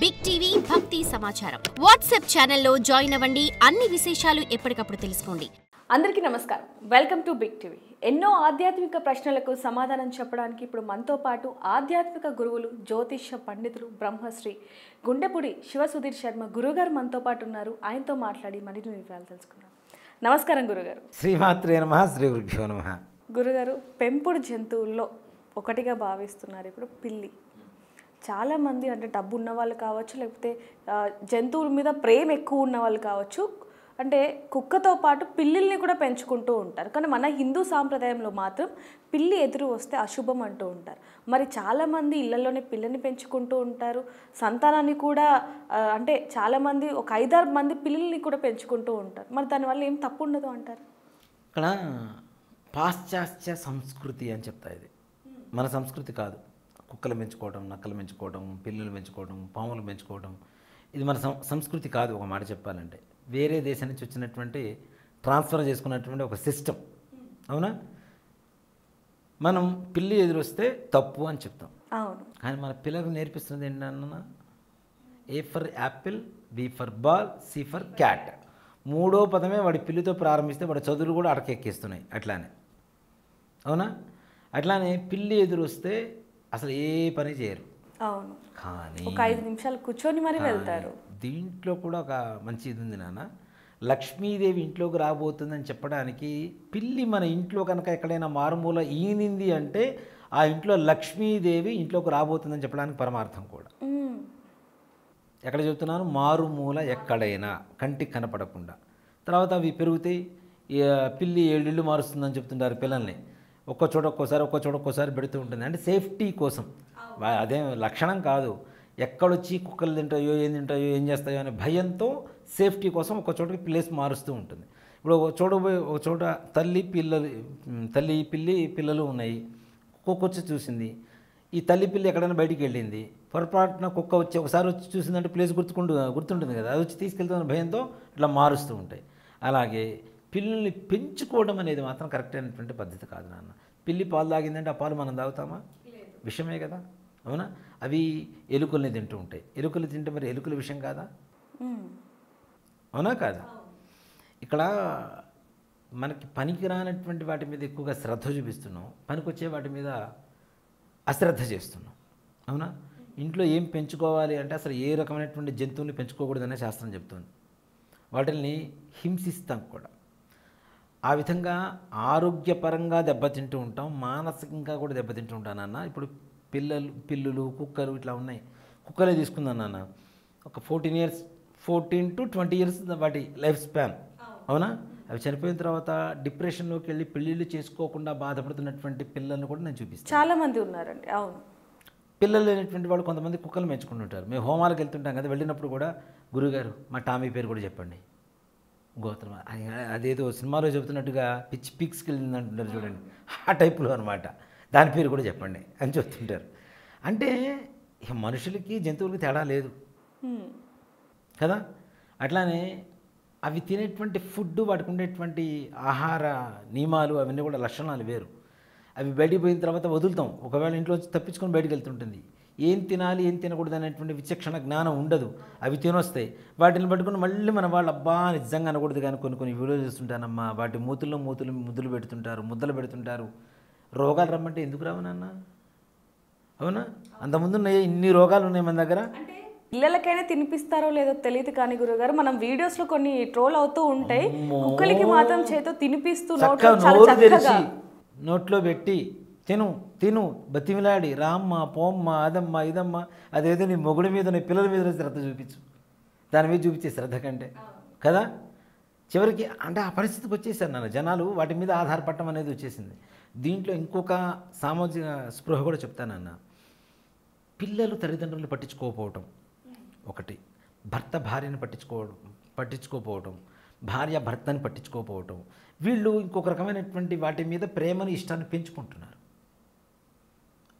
Big TV భక్తి సమాచారం WhatsApp ఛానల్లో జాయిన్ అవ్వండి. అన్ని విశేషాలు ఎప్పటికప్పుడు తెలుసుకోండి. అందరికీ నమస్కారం. Welcome to Big TV. ఎన్నో ఆధ్యాత్మిక ప్రశ్నలకు సమాధానం చెప్పడానికి ఇప్పుడు మనతో పాటు ఆధ్యాత్మిక గురువులు, జ్యోతిష్య పండితులు, బ్రహ్మశ్రీ గుండెపూడి శివసుధీర్ శర్మ గురుగారు మనతో పాటు ఉన్నారు. ఆయనతో మాట్లాడి మరిన్ని వివరాలు తెలుసుకుందాం. నమస్కారం గురుగారు. శ్రీమాత్రే నమః, శ్రీ గురుభ్యో నమః. గురుగారు, పెంపుడు జంతువుల్లో ఒకటిగా భావిస్తున్నారు ఇప్పుడు పిల్లి. చాలామంది అంటే డబ్బు ఉన్న వాళ్ళు కావచ్చు, లేకపోతే జంతువుల మీద ప్రేమ ఎక్కువ ఉన్న వాళ్ళు కావచ్చు, అంటే కుక్కతో పాటు పిల్లిల్ని కూడా పెంచుకుంటూ ఉంటారు. కానీ మన హిందూ సాంప్రదాయంలో మాత్రం పిల్లి ఎదురు వస్తే అశుభం అంటూ ఉంటారు. మరి చాలామంది ఇళ్లలోనే పిల్లిని పెంచుకుంటూ ఉంటారు. సంతానాన్ని కూడా అంటే చాలామంది ఒక 5-6 మంది పిల్లిని కూడా పెంచుకుంటూ ఉంటారు. మరి దానివల్ల ఏం తప్పు ఉండదు అంటారు? ఇక్కడ పాశ్చాత్య సంస్కృతి అని చెప్తా. ఇది మన సంస్కృతి కాదు. కుక్కలు పెంచుకోవడం, నక్కలు పెంచుకోవడం, పిల్లులు పెంచుకోవడం, పాములు పెంచుకోవడం ఇది మన సంస్కృతి కాదు. ఒక మాట చెప్పాలంటే వేరే దేశం నుంచి వచ్చినటువంటి ట్రాన్స్ఫర్ చేసుకున్నటువంటి ఒక సిస్టమ్. అవునా? మనం పిల్లి ఎదురొస్తే తప్పు అని చెప్తాం. అవును. కానీ మన పిల్లలకు నేర్పిస్తున్నది ఏంటన్నా, A for apple, B for ball, C for cat. 3వ పదమే వాడి పిల్లితో ప్రారంభిస్తే వాడి చదువులు కూడా అడకెక్కిస్తున్నాయి. అట్లానే అవునా? అట్లానే పిల్లి ఎదురొస్తే అసలు ఏ పని చేయరు. అవును. కానీ ఒక 5 నిమిషాలు కూర్చొని మరి వెళ్తారు. దీంట్లో కూడా ఒక మంచి ఇది ఉంది నాన్న. లక్ష్మీదేవి ఇంట్లోకి రాబోతుందని చెప్పడానికి పిల్లి మన ఇంట్లో కనుక ఎక్కడైనా మారుమూల ఈనింది అంటే ఆ ఇంట్లో లక్ష్మీదేవి ఇంట్లోకి రాబోతుందని చెప్పడానికి పరమార్థం కూడా. ఎక్కడ చెప్తున్నాను? మారుమూల ఎక్కడైనా కంటికి కనపడకుండా. తర్వాత అవి పెరుగుతాయి. పిల్లి 7 ఇళ్ళు మారుస్తుందని చెప్తుంటారు పిల్లల్ని. ఒక్కోసారి పెడుతూ ఉంటుంది. అంటే సేఫ్టీ కోసం. అదేం లక్షణం కాదు. ఎక్కడొచ్చి కుక్కలు తింటాయో, ఏం చేస్తాయో అనే భయంతో సేఫ్టీ కోసం ఒక చోటకి ప్లేస్ మారుస్తూ ఉంటుంది. ఇప్పుడు ఒక చోట తల్లి పిల్లి పిల్లలు ఉన్నాయి. కుక్క వచ్చి చూసింది. ఈ తల్లి పిల్లి ఎక్కడైనా బయటికి వెళ్ళింది. పొరపాటున కుక్క ఒకసారి వచ్చి చూసిందంటే ప్లేస్ గుర్తుంటుంది కదా, అది వచ్చి తీసుకెళ్తున్న భయంతో ఇట్లా మారుస్తూ ఉంటాయి. అలాగే పిల్లుల్ని పెంచుకోవడం అనేది మాత్రం కరెక్ట్ అయినటువంటి పద్ధతి కాదు నాన్న. పిల్లి పాలు తాగిందంటే ఆ పాలు మనం తాగుతామా? విషమే కదా. అవునా? అవి ఎలుకల్ని తింటూ ఉంటాయి. ఎలుకలు తింటే మరి ఎలుకల విషయం కాదా? అవునా కాదా? ఇక్కడ మనకి పనికి రానటువంటి వాటి మీద ఎక్కువగా శ్రద్ధ చూపిస్తున్నాం, పనికొచ్చే వాటి మీద అశ్రద్ధ చేస్తున్నాం. అవునా? ఇంట్లో ఏం పెంచుకోవాలి అంటే అసలు ఏ రకమైనటువంటి జంతువుని పెంచుకోకూడదనే శాస్త్రం చెప్తుంది. వాటిని హింసిస్తాం కూడా. ఆ విధంగా ఆరోగ్యపరంగా దెబ్బతింటూ ఉంటాం, మానసికంగా కూడా దెబ్బతింటూ ఉంటాను నాన్న. ఇప్పుడు పిల్లులు, కుక్కలు ఇట్లా ఉన్నాయి. కుక్కలే తీసుకుందాం నాన్న. ఒక 14 to 20 years వాటి లైఫ్ స్పాన్. అవునా? అవి చనిపోయిన తర్వాత డిప్రెషన్లోకి వెళ్ళి పెళ్ళిళ్ళు చేసుకోకుండా బాధపడుతున్నటువంటి పిల్లల్ని కూడా నేను చూపిస్తాను. చాలామంది ఉన్నారండి. అవును. పిల్లలు లేనటువంటి వాళ్ళు కొంతమంది కుక్కలు పెంచుకుంటుంటారు. మేము హోమాలకు వెళ్తుంటాం కదా, వెళ్ళినప్పుడు కూడా గురుగారు మా టామీ పేరు కూడా చెప్పండి, గోత్రం అదేదో సినిమాలో చెబుతున్నట్టుగా పిచ్చి పిక్స్కి వెళ్ళింది అంటుంటారు చూడండి, ఆ టైప్లో అనమాట. దాని పేరు కూడా చెప్పండి అని చెప్తుంటారు. అంటే ఇక మనుషులకి జంతువులకి తేడా లేదు కదా. అట్లానే అవి తినేటువంటి ఫుడ్, వాటికి ఉండేటువంటి ఆహార నియమాలు అవన్నీ కూడా లక్షణాలు వేరు. అవి బయటికి పోయిన తర్వాత వదులుతాం. ఒకవేళ ఇంట్లో తప్పించుకొని బయటికి వెళ్తుంటుంది. ఏం తినాలి ఏం తినకూడదు అనేటువంటి విచక్షణ జ్ఞానం ఉండదు. అవి తినొస్తాయి. వాటిని పట్టుకుని మళ్ళీ మన వాళ్ళు అబ్బా నిజంగా అనకూడదు కానీ కొన్ని వీడియోలు చూస్తుంటానమ్మా, వాటి ముద్దులు ముద్దలు పెడుతుంటారు. రోగాలు రమ్మంటే ఎందుకు రావనన్నా? అవునా? అంతకుముందు ఉన్నాయి ఇన్ని రోగాలు ఉన్నాయి మన దగ్గర. పిల్లలకైనా తినిపిస్తారో లేదో తెలియదు కానీ గురుగారు, మనం వీడియోస్లో కొన్ని ట్రోల్ అవుతూ ఉంటాయి. కుక్కలకి మాత్రం చేతో తినిపిస్తూ నోరు తెరిచి నోట్లో పెట్టి తిను బతిమిలాడి రామ్మ పోమ్మ అదమ్మ ఇదమ్మ, అదేదో నీ మొగుడి మీద నీ పిల్లల మీద శ్రద్ధ చూపించు. దాని మీద చూపించే శ్రద్ధ కంటే కదా చివరికి అంటే ఆ పరిస్థితికి వచ్చేసారు నాన్న. జనాలు వాటి మీద ఆధారపడటం అనేది వచ్చేసింది. దీంట్లో ఇంకొక సామాజిక స్పృహ కూడా చెప్తానన్న. పిల్లలు తల్లిదండ్రులను పట్టించుకోకపోవటం ఒకటి, భర్త భార్యను పట్టించుకోకపోవటం, భార్య భర్తని పట్టించుకోకపోవటం. వీళ్ళు ఇంకొక రకమైనటువంటి వాటి మీద ప్రేమను, ఇష్టాన్ని పెంచుకుంటున్నారు.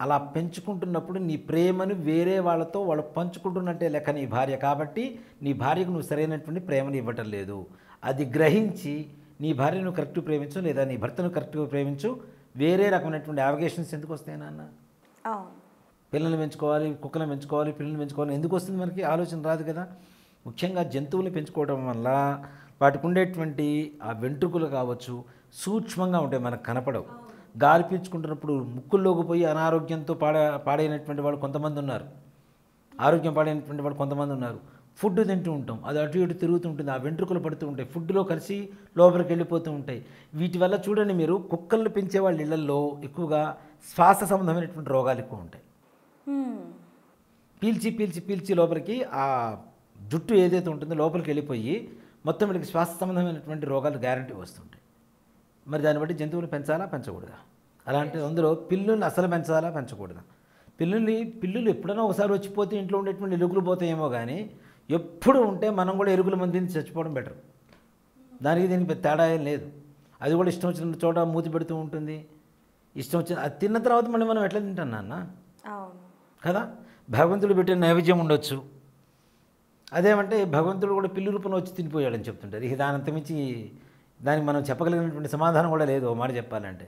అలా పెంచుకుంటున్నప్పుడు నీ ప్రేమను వేరే వాళ్ళతో వాళ్ళు పంచుకుంటున్నట్టే లెక్క నీ భార్య. కాబట్టి నీ భార్యకు నువ్వు సరైనటువంటి ప్రేమను ఇవ్వటం లేదు. అది గ్రహించి నీ భార్యను కరెక్ట్గా ప్రేమించు, లేదా నీ భర్తను కరెక్ట్గా ప్రేమించు. వేరే రకమైనటువంటి అవగేషన్స్ ఎందుకు వస్తాయి నాన్న? పిల్లల్ని పెంచుకోవాలి, కుక్కలను పెంచుకోవాలి, పిల్లల్ని పెంచుకోవాలి, ఎందుకు వస్తుంది మనకి ఆలోచన రాదు కదా. ముఖ్యంగా జంతువులు పెంచుకోవడం వల్ల వాటికి ఉండేటువంటి ఆ వెంట్రుకలు కావచ్చు సూక్ష్మంగా ఉంటాయి, మనకు కనపడవు. గాలి పీల్చుకుంటున్నప్పుడు ముక్కుల్లోకి పోయి అనారోగ్యంతో పాడైనటువంటి వాళ్ళు కొంతమంది ఉన్నారు, ఆరోగ్యం పాడైనటువంటి వాళ్ళు కొంతమంది ఉన్నారు. ఫుడ్ తింటూ ఉంటాం, అది అటు ఇటు తిరుగుతూ ఉంటుంది, ఆ వెంట్రుకలు పడుతూ ఉంటాయి, ఫుడ్లో కలిసి లోపలికి వెళ్ళిపోతూ ఉంటాయి. వీటి వల్ల చూడండి మీరు, కుక్కలను పెంచే వాళ్ళ ఇళ్లలో ఎక్కువగా శ్వాస సంబంధమైనటువంటి రోగాలు ఎక్కువ ఉంటాయి. పీల్చి పీల్చి పీల్చి లోపలికి ఆ జుట్టు ఏదైతే ఉంటుందో లోపలికి వెళ్ళిపోయి మొత్తం వీళ్ళకి శ్వాస సంబంధమైనటువంటి రోగాలు గ్యారంటీ వస్తుంటాయి. మరి దాన్ని బట్టి జంతువులు పెంచాలా పెంచకూడదా? అలాంటి అందులో పిల్లుల్ని అసలు పెంచాలా పెంచకూడదా? పిల్లులు ఎప్పుడైనా ఒకసారి వచ్చిపోతే ఇంట్లో ఉండేటువంటి ఎలుకలు పోతాయేమో కానీ ఎప్పుడు ఉంటే మనం కూడా ఎలుకల మందిని చచ్చిపోవడం బెటర్. దీనికి తేడా ఏం లేదు. అది కూడా ఇష్టం వచ్చిన చోట మూతి పెడుతూ ఉంటుంది, ఇష్టం వచ్చిన అది తిన్న తర్వాత మళ్ళీ మనం ఎట్లా తింటాం నాన్న కదా. భగవంతుడు పెట్టిన నైవేద్యం ఉండొచ్చు, అదేమంటే భగవంతుడు కూడా పిల్లి రూపంలో వచ్చి తినిపోయాడని చెప్తుంటారు. ఇక దాని అంతమించి దానికి మనం చెప్పగలిగినటువంటి సమాధానం కూడా లేదు ఓ మాట చెప్పాలంటే.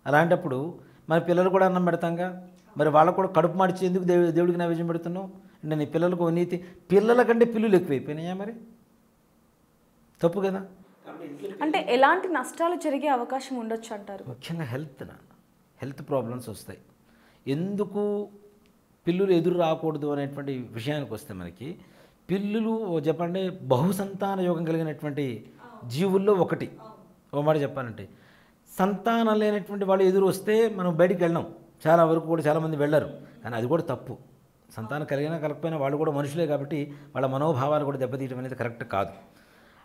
అలాంటప్పుడు మన పిల్లలు కూడా అన్నం పెడతాంగా, మరి వాళ్ళకు కూడా కడుపు మార్చి ఎందుకు దేవుడికి నైవేద్యం పెడుతున్నావు అంటే నీ పిల్లలకు నీతి, పిల్లల కంటే పిల్లులు ఎక్కువైపోయినాయా? మరి తప్పు కదా. అంటే ఎలాంటి నష్టాలు జరిగే అవకాశం ఉండొచ్చు అంటారు? ముఖ్యంగా హెల్త్ ప్రాబ్లమ్స్ వస్తాయి. ఎందుకు పిల్లులు ఎదురు రాకూడదు అనేటువంటి విషయానికి వస్తే మనకి పిల్లులు చెప్పండి బహుసంతాన యోగం కలిగినటువంటి జీవుల్లో ఒకటి. ఓ మాట చెప్పాలంటే సంతానం లేనటువంటి వాళ్ళు ఎదురు వస్తే మనం బయటికి వెళ్ళాం, చాలా వరకు కూడా చాలామంది వెళ్ళరు, కానీ అది కూడా తప్పు. సంతానం కలిగినా కలగకపోయినా వాళ్ళు కూడా మనుషులే కాబట్టి వాళ్ళ మనోభావాలు కూడా దెబ్బతీయడం అనేది కరెక్ట్ కాదు.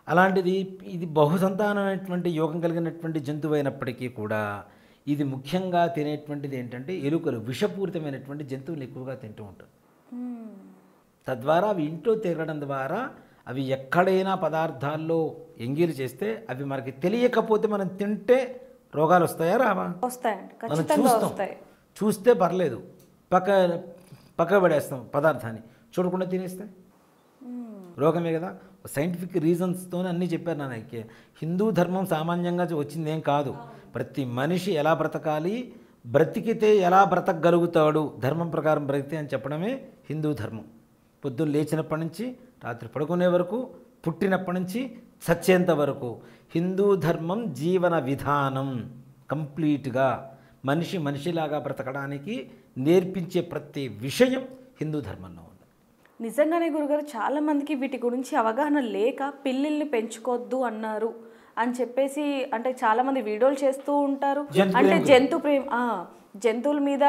అలాంటిది ఇది బహుసంతానమైనటువంటి యోగం కలిగినటువంటి జంతువు అయినప్పటికీ కూడా ఇది ముఖ్యంగా తినేటువంటిది ఏంటంటే ఎలుకలు, విషపూరితమైనటువంటి జంతువులు ఎక్కువగా తింటూ ఉంటారు. తద్వారా అవి ఇంట్లో తిరగడం ద్వారా అవి ఎక్కడైనా పదార్థాల్లో ఎంగిలి చేస్తే అవి మనకి తెలియకపోతే మనం తింటే రోగాలు వస్తాయా రావా? వస్తాయండి, మనం ఖచ్చితంగా వస్తాయి. చూస్తే పర్లేదు, పక్క పడేస్తాం పదార్థాన్ని, చూడకుండా తినేస్తే రోగమే కదా. సైంటిఫిక్ రీజన్స్తోనే అన్నీ చెప్పారు నాన్నకి. హిందూ ధర్మం సామాన్యంగా వచ్చింది ఏం కాదు. ప్రతి మనిషి ఎలా బ్రతకాలి, బ్రతికితే ఎలా బ్రతకగలుగుతాడు, ధర్మం ప్రకారం బ్రతికితే అని చెప్పడమే హిందూ ధర్మం. పొద్దున్న లేచినప్పటి నుంచి రాత్రి పడుకునే వరకు, పుట్టినప్పటి నుంచి చచ్చేంత వరకు హిందూ ధర్మం జీవన విధానం కంప్లీట్గా మనిషిలాగా బ్రతకడానికి నేర్పించే ప్రతి విషయం హిందూ ధర్మంలో ఉంది. నిజంగానే గురుగారు, చాలామందికి వీటి గురించి అవగాహన లేక పిల్లిల్ని పెంచుకోవద్దు అన్నారు అని చెప్పేసి, అంటే చాలామంది వీడియోలు చేస్తూ ఉంటారు, అంటే జంతువుల మీద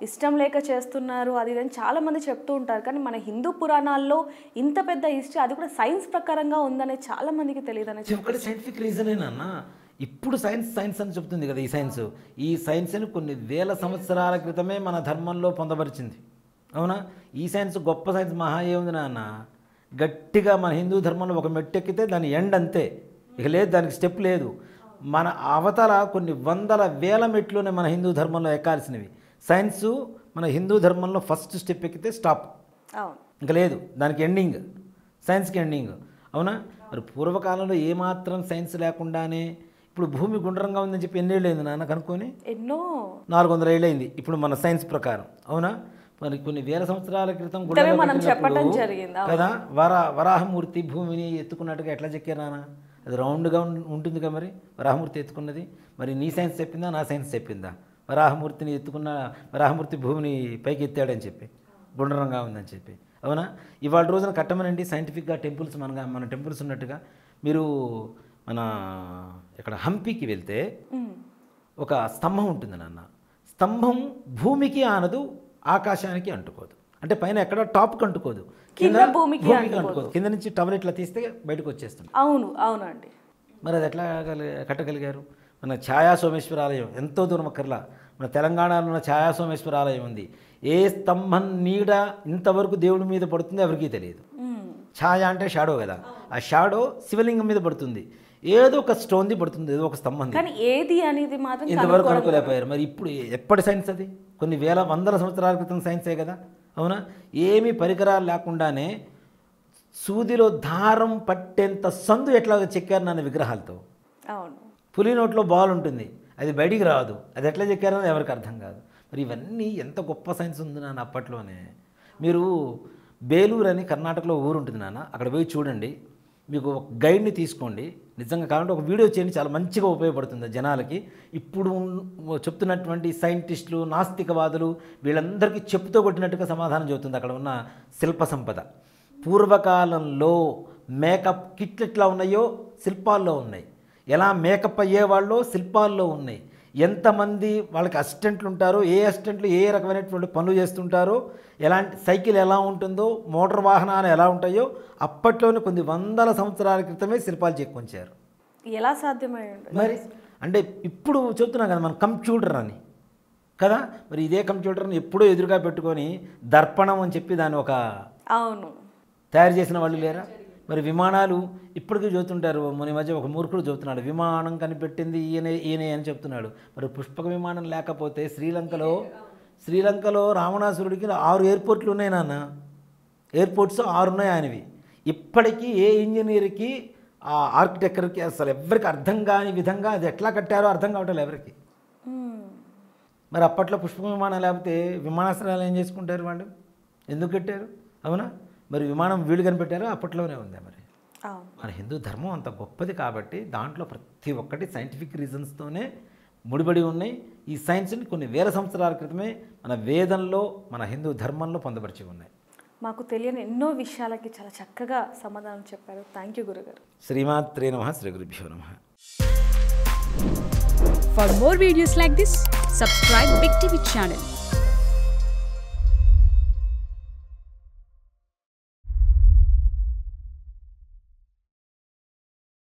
ఇష్టం లేక చేస్తున్నారు అది అని చాలామంది చెప్తూ ఉంటారు. కానీ మన హిందూ పురాణాల్లో ఇంత పెద్ద హిస్టరీ, అది కూడా సైన్స్ ప్రకారంగా ఉందనే చాలామందికి తెలియదు అనేది ఒకటి సైంటిఫిక్ రీజనేనా. ఇప్పుడు సైన్స్ అని చెప్తుంది కదా. ఈ సైన్స్ని కొన్ని వేల సంవత్సరాల క్రితమే మన ధర్మంలో పొందపరిచింది, అవునా. ఈ సైన్స్ గొప్ప సైన్స్ మహా ఏముంది నాన్న, గట్టిగా మన హిందూ ధర్మంలో ఒక మెట్టెక్కితే దాని ఎండ్ అంతే, ఇక లేదు, దానికి స్టెప్ లేదు. మన అవతల కొన్ని వందల వేల మెట్లునే మన హిందూ ధర్మంలో ఎక్కాల్సినవి. సైన్సు మన హిందూ ధర్మంలో ఫస్ట్ స్టెప్ ఎక్కితే స్టాప్, ఇంకా లేదు, దానికి ఎండింగ్, సైన్స్కి ఎండింగ్, అవునా. మరి పూర్వకాలంలో ఏమాత్రం సైన్స్ లేకుండానే ఇప్పుడు భూమి గుండ్రంగా ఉందని చెప్పి ఎన్నేళ్ళు అయింది నాన్న కనుక్కొని? ఎన్నో 400 ఏళ్ళు అయింది ఇప్పుడు మన సైన్స్ ప్రకారం, అవునా. మరి కొన్ని వేల సంవత్సరాల క్రితం కదా వరాహమూర్తి భూమిని ఎత్తుకున్నట్టుగా ఎట్లా చెక్కారు నాన్న? అది రౌండ్గా ఉంటుంది కదా. మరి వరాహమూర్తి ఎత్తుకున్నది మరి నీ సైన్స్ చెప్పిందా నా సైన్స్ చెప్పిందా? వరాహమూర్తి భూమిని పైకి ఎత్తాడని చెప్పి, గుండ్రంగా ఉందని చెప్పి, అవునా. ఇవాళ రోజున కట్టమనండి సైంటిఫిక్గా టెంపుల్స్ మన టెంపుల్స్ ఉన్నట్టుగా. మీరు మన ఇక్కడ హంపీకి వెళ్తే ఒక స్తంభం ఉంటుంది నాన్న. స్తంభం భూమికి ఆనదు, ఆకాశానికి అంటుకోదు, అంటే పైన ఎక్కడ టాప్కి అంటుకోదు, భూమికి అంటుకోదు. కింద నుంచి టవర్ ఇట్లా తీస్తే బయటకు వచ్చేస్తుంది. అవునండి. మరి అది ఎట్లా కట్టగలిగారు? మన ఛాయా సోమేశ్వర ఆలయం ఎంతో దూరం అక్కర్లా, మన తెలంగాణలో ఉన్న ఛాయా సోమేశ్వర ఆలయం ఉంది. ఏ స్తంభం నీడ ఇంతవరకు దేవుడి మీద పడుతుందో ఎవరికీ తెలియదు. ఛాయ అంటే షాడో కదా, ఆ షాడో శివలింగం మీద పడుతుంది, ఏదో ఒక స్టోన్ది పడుతుంది, ఏదో ఒక స్తంభం, కానీ ఏది అనేది మాత్రం ఇంతవరకు కనుక్కోలేకపోయారు. మరి ఇప్పుడు ఎప్పటి సైన్స్ అది? కొన్ని వందల సంవత్సరాల క్రితం సైన్సే కదా, అవునా. ఏమీ పరికరాలు లేకుండానే సూదిలో దారం పట్టేంత సందు ఎట్లా చెక్కారు నాన్న విగ్రహాలతో. అవును. పులి నోట్లో బాల్ ఉంటుంది, అది బయటికి రాదు, అది ఎట్లా చెక్కారని ఎవరికి అర్థం కాదు. మరి ఇవన్నీ ఎంత గొప్ప సైన్స్ ఉంది నాన్న అప్పట్లోనే. మీరు బేలూరు అని కర్ణాటకలో ఊరు ఉంటుంది నాన్న, అక్కడ పోయి చూడండి. మీకు ఒక గైడ్ని తీసుకోండి, నిజంగా కావాలంటే ఒక వీడియో చేయండి, చాలా మంచిగా ఉపయోగపడుతుంది జనాలకి. ఇప్పుడు చెప్తున్నటువంటి సైంటిస్టులు, నాస్తికవాదులు వీళ్ళందరికీ చెప్పుతో కొట్టినట్టుగా సమాధానం చెబుతుంది అక్కడ ఉన్న శిల్ప సంపద. పూర్వకాలంలో మేకప్ కిట్లు ఎట్లా ఉన్నాయో శిల్పాల్లో ఉన్నాయి, ఎలా మేకప్ అయ్యేవాళ్ళో శిల్పాల్లో ఉన్నాయి, ఎంతమంది వాళ్ళకి అసిస్టెంట్లు ఉంటారో, ఏ అసిస్టెంట్లు ఏ రకమైనటువంటి పనులు చేస్తుంటారో, ఎలాంటి సైకిల్ ఎలా ఉంటుందో, మోటార్ వాహనాలు ఎలా ఉంటాయో అప్పట్లోనే కొన్ని వందల సంవత్సరాల క్రితమే శిల్పాలు చెక్కొంచారు. ఎలా సాధ్యమై ఉంటుంది మరి అంటే ఇప్పుడు చెప్తున్నాం కదా మనం కంప్యూటర్ అని కదా, మరి ఇదే కంప్యూటర్ని ఎప్పుడూ ఎదురుగా పెట్టుకొని దర్పణం అని చెప్పి దాన్ని ఒక అవును తయారు చేసిన వాళ్ళు లేరా? మరి విమానాలు ఇప్పటికీ చూస్తుంటారు. మన మధ్య ఒక మూర్ఖుడు చెబుతున్నాడు విమానం కనిపెట్టింది ఈయనే అని చెప్తున్నాడు. మరి పుష్పక విమానం లేకపోతే శ్రీలంకలో రావణాసురుడికి 6 ఎయిర్పోర్ట్లు ఉన్నాయి నాన్న, ఎయిర్పోర్ట్స్ 6 ఉన్నాయి ఆయనవి. ఇప్పటికీ ఏ ఇంజనీర్కి ఆ ఆర్కిటెక్చర్కి అసలు ఎవరికి అర్థం కాని విధంగా అది ఎట్లా కట్టారో అర్థం కావట్లేదు ఎవరికి. మరి అప్పట్లో పుష్పక విమానం లేకపోతే విమానాశ్రయాలు ఏం చేసుకుంటారు వాళ్ళు, ఎందుకు కట్టారు? అవునా? మరి విమానం వీళ్ళు కనిపెట్టారో అప్పట్లోనే ఉంది. మరి మన హిందూ ధర్మం అంత గొప్పది కాబట్టి దాంట్లో ప్రతి ఒక్కటి సైంటిఫిక్ రీజన్స్తోనే ముడిపడి ఉన్నాయి. ఈ సైన్స్ని కొన్ని వేల సంవత్సరాల క్రితమే మన వేదంలో, మన హిందూ ధర్మంలో పొందపరిచి ఉన్నాయి. మాకు తెలియని ఎన్నో విషయాలకి చాలా చక్కగా సమాధానం చెప్పారు. థ్యాంక్ యూ గురుగారు. శ్రీమాత్రే నమః, శ్రీ గురుభ్యో నమః. For more videos like this, subscribe Big TV channel.